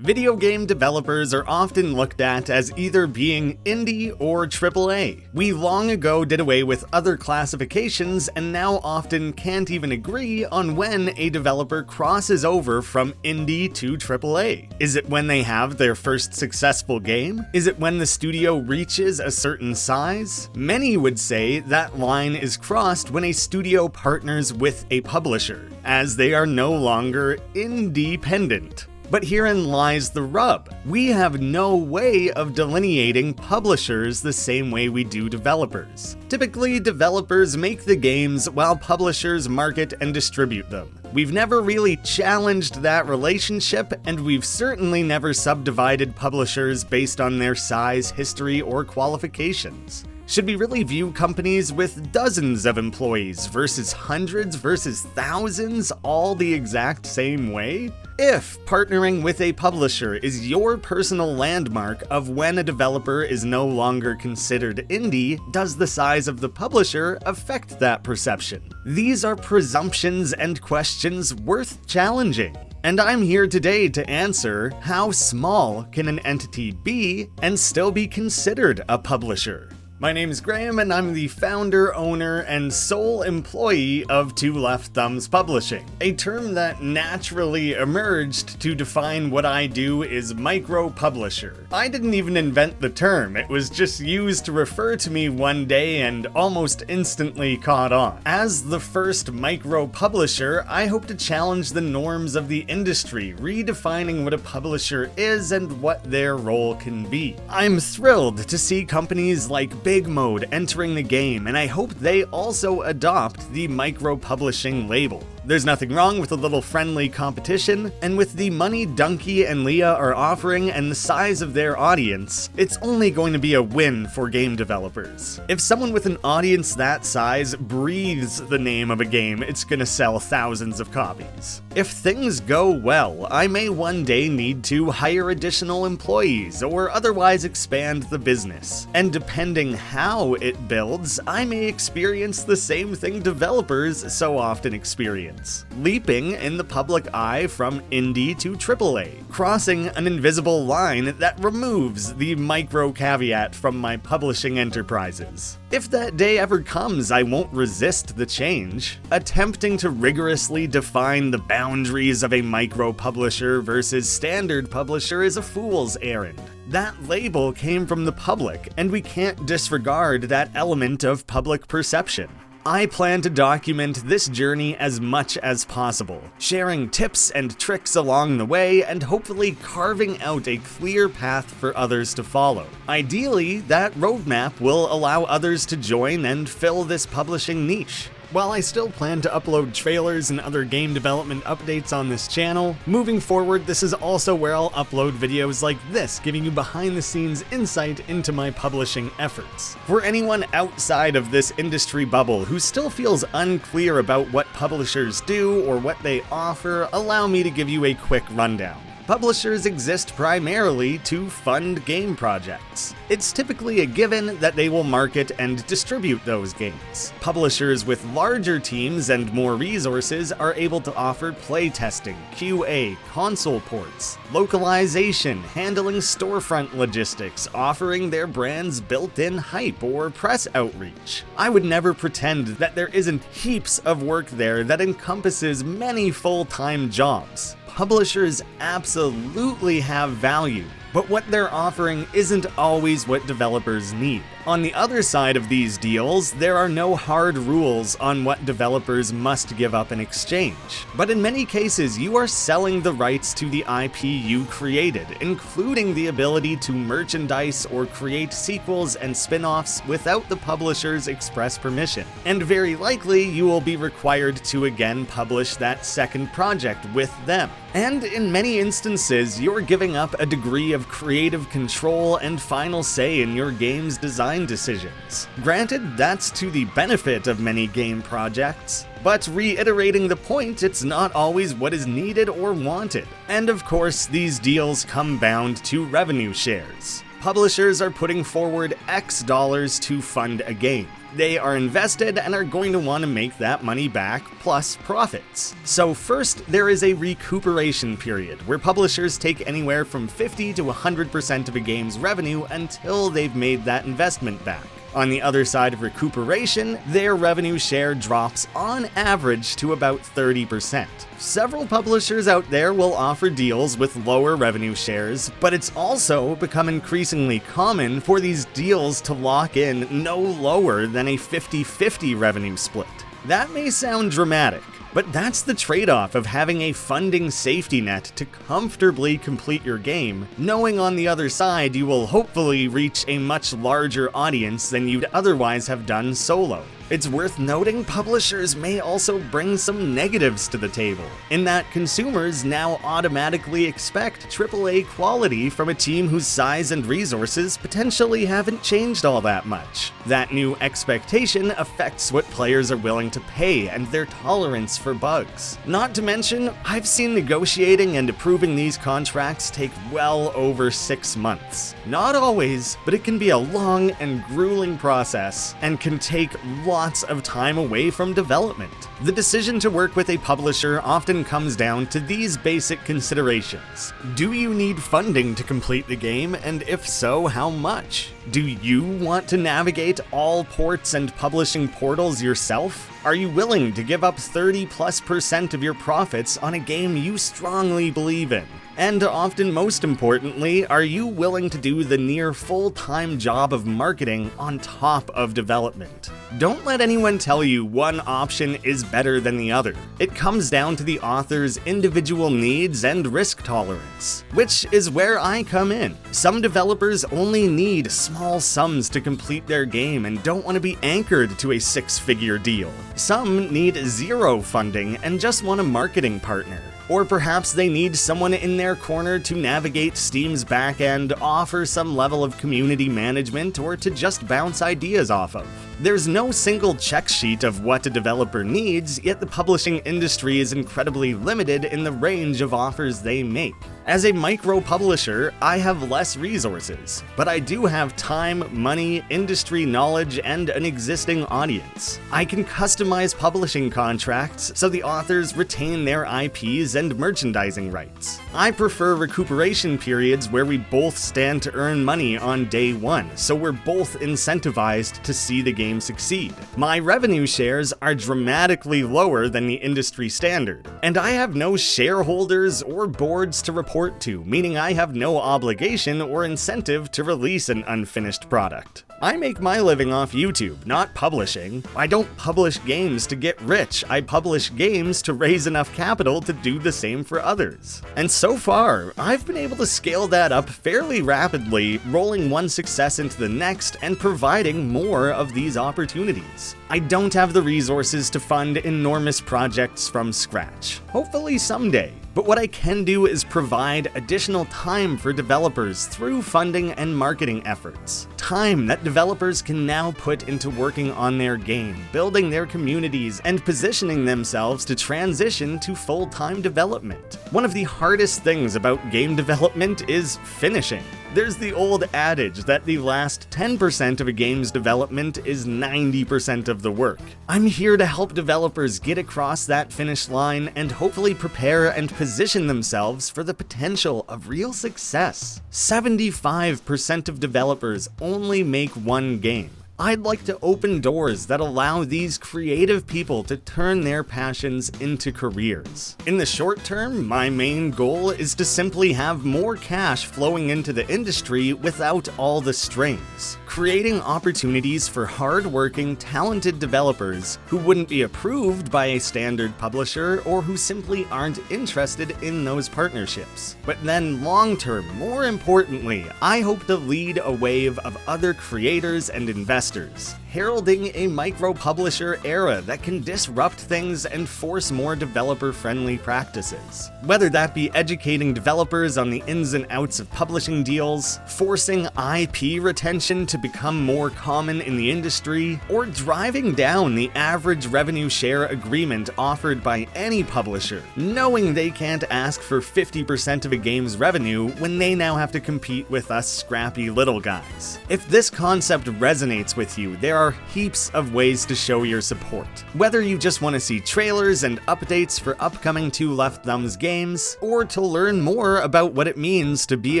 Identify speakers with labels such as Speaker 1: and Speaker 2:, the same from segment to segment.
Speaker 1: Video game developers are often looked at as either being indie or AAA. We long ago did away with other classifications and now often can't even agree on when a developer crosses over from indie to AAA. Is it when they have their first successful game? Is it when the studio reaches a certain size? Many would say that line is crossed when a studio partners with a publisher, as they are no longer independent. But herein lies the rub. We have no way of delineating publishers the same way we do developers. Typically, developers make the games while publishers market and distribute them. We've never really challenged that relationship, and we've certainly never subdivided publishers based on their size, history, or qualifications. Should we really view companies with dozens of employees versus hundreds versus thousands all the exact same way? If partnering with a publisher is your personal landmark of when a developer is no longer considered indie, does the size of the publisher affect that perception? These are presumptions and questions worth challenging. And I'm here today to answer, how small can an entity be and still be considered a publisher? My name is Graham, and I'm the founder, owner, and sole employee of Two Left Thumbs Publishing. A term that naturally emerged to define what I do is micro-publisher. I didn't even invent the term, it was just used to refer to me one day and almost instantly caught on. As the first micro-publisher, I hope to challenge the norms of the industry, redefining what a publisher is and what their role can be. I'm thrilled to see companies like Big Mode entering the game, and I hope they also adopt the micro-publishing label. There's nothing wrong with a little friendly competition, and with the money Dunkey and Leah are offering and the size of their audience, it's only going to be a win for game developers. If someone with an audience that size breathes the name of a game, it's gonna sell thousands of copies. If things go well, I may one day need to hire additional employees or otherwise expand the business. And depending how it builds, I may experience the same thing developers so often experience. Leaping in the public eye from indie to AAA, crossing an invisible line that removes the micro caveat from my publishing enterprises. If that day ever comes, I won't resist the change. Attempting to rigorously define the boundaries of a micro publisher versus standard publisher is a fool's errand. That label came from the public, and we can't disregard that element of public perception. I plan to document this journey as much as possible, sharing tips and tricks along the way and hopefully carving out a clear path for others to follow. Ideally, that roadmap will allow others to join and fill this publishing niche. While I still plan to upload trailers and other game development updates on this channel, moving forward, this is also where I'll upload videos like this, giving you behind-the-scenes insight into my publishing efforts. For anyone outside of this industry bubble who still feels unclear about what publishers do or what they offer, allow me to give you a quick rundown. Publishers exist primarily to fund game projects. It's typically a given that they will market and distribute those games. Publishers with larger teams and more resources are able to offer playtesting, QA, console ports, localization, handling storefront logistics, offering their brands built-in hype or press outreach. I would never pretend that there isn't heaps of work there that encompasses many full-time jobs. Publishers absolutely have value, but what they're offering isn't always what developers need. On the other side of these deals, there are no hard rules on what developers must give up in exchange. But in many cases, you are selling the rights to the IP you created, including the ability to merchandise or create sequels and spin-offs without the publisher's express permission. And very likely, you will be required to again publish that second project with them. And in many instances, you're giving up a degree of creative control and final say in your game's design decisions. Granted, that's to the benefit of many game projects, but reiterating the point, it's not always what is needed or wanted. And of course, these deals come bound to revenue shares. Publishers are putting forward X dollars to fund a game. They are invested and are going to want to make that money back, plus profits. So first, there is a recuperation period, where publishers take anywhere from 50 to 100% of a game's revenue until they've made that investment back. On the other side of recuperation, their revenue share drops on average to about 30%. Several publishers out there will offer deals with lower revenue shares, but it's also become increasingly common for these deals to lock in no lower than a 50-50 revenue split. That may sound dramatic, but that's the trade-off of having a funding safety net to comfortably complete your game, knowing on the other side you will hopefully reach a much larger audience than you'd otherwise have done solo. It's worth noting publishers may also bring some negatives to the table, in that consumers now automatically expect AAA quality from a team whose size and resources potentially haven't changed all that much. That new expectation affects what players are willing to pay and their tolerance for bugs. Not to mention, I've seen negotiating and approving these contracts take well over 6 months. Not always, but it can be a long and grueling process, and can take lots of time away from development. The decision to work with a publisher often comes down to these basic considerations. Do you need funding to complete the game, and if so, how much? Do you want to navigate all ports and publishing portals yourself? Are you willing to give up 30+% of your profits on a game you strongly believe in? And often most importantly, are you willing to do the near full-time job of marketing on top of development? Don't let anyone tell you one option is better than the other. It comes down to the author's individual needs and risk tolerance, which is where I come in. Some developers only need small sums to complete their game and don't want to be anchored to a 6-figure deal. Some need zero funding and just want a marketing partner. Or perhaps they need someone in their corner to navigate Steam's backend, offer some level of community management, or to just bounce ideas off of. There's no single check sheet of what a developer needs, yet the publishing industry is incredibly limited in the range of offers they make. As a micro publisher, I have less resources, but I do have time, money, industry knowledge, and an existing audience. I can customize publishing contracts so the authors retain their IPs and merchandising rights. I prefer recuperation periods where we both stand to earn money on day one, so we're both incentivized to see the game succeed. My revenue shares are dramatically lower than the industry standard, and I have no shareholders or boards to report to, meaning I have no obligation or incentive to release an unfinished product. I make my living off YouTube, not publishing. I don't publish games to get rich, I publish games to raise enough capital to do the same for others. And so far, I've been able to scale that up fairly rapidly, rolling one success into the next and providing more of these opportunities. I don't have the resources to fund enormous projects from scratch. Hopefully someday. But what I can do is provide additional time for developers through funding and marketing efforts. Time that developers can now put into working on their game, building their communities, and positioning themselves to transition to full-time development. One of the hardest things about game development is finishing. There's the old adage that the last 10% of a game's development is 90% of the work. I'm here to help developers get across that finish line and hopefully prepare and position themselves for the potential of real success. 75% of developers only make one game. I'd like to open doors that allow these creative people to turn their passions into careers. In the short term, my main goal is to simply have more cash flowing into the industry without all the strings, creating opportunities for hard-working, talented developers who wouldn't be approved by a standard publisher or who simply aren't interested in those partnerships. But then long term, more importantly, I hope to lead a wave of other creators and investors investors, heralding a micro-publisher era that can disrupt things and force more developer-friendly practices. Whether that be educating developers on the ins and outs of publishing deals, forcing IP retention to become more common in the industry, or driving down the average revenue share agreement offered by any publisher, knowing they can't ask for 50% of a game's revenue when they now have to compete with us scrappy little guys. If this concept resonates with you, there are heaps of ways to show your support. Whether you just want to see trailers and updates for upcoming Two Left Thumbs games, or to learn more about what it means to be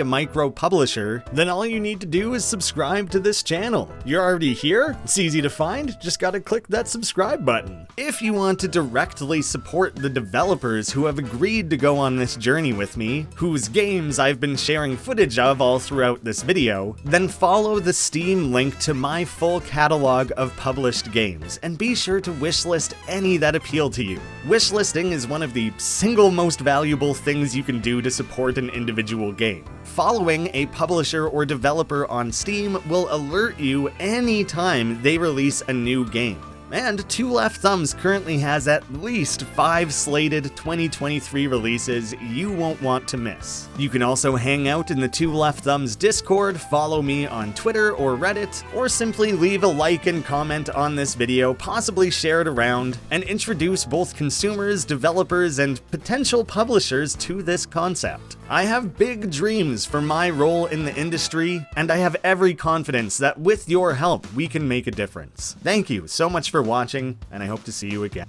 Speaker 1: a micro-publisher, then all you need to do is subscribe to this channel. You're already here? It's easy to find, just gotta click that subscribe button. If you want to directly support the developers who have agreed to go on this journey with me, whose games I've been sharing footage of all throughout this video, then follow the Steam link to my full catalog of published games, and be sure to wishlist any that appeal to you. Wishlisting is one of the single most valuable things you can do to support an individual game. Following a publisher or developer on Steam will alert you anytime they release a new game. And Two Left Thumbs currently has at least 5 slated 2023 releases you won't want to miss. You can also hang out in the Two Left Thumbs Discord, follow me on Twitter or Reddit, or simply leave a like and comment on this video, possibly share it around, and introduce both consumers, developers, and potential publishers to this concept. I have big dreams for my role in the industry, and I have every confidence that with your help, we can make a difference. Thank you so much for watching, and I hope to see you again.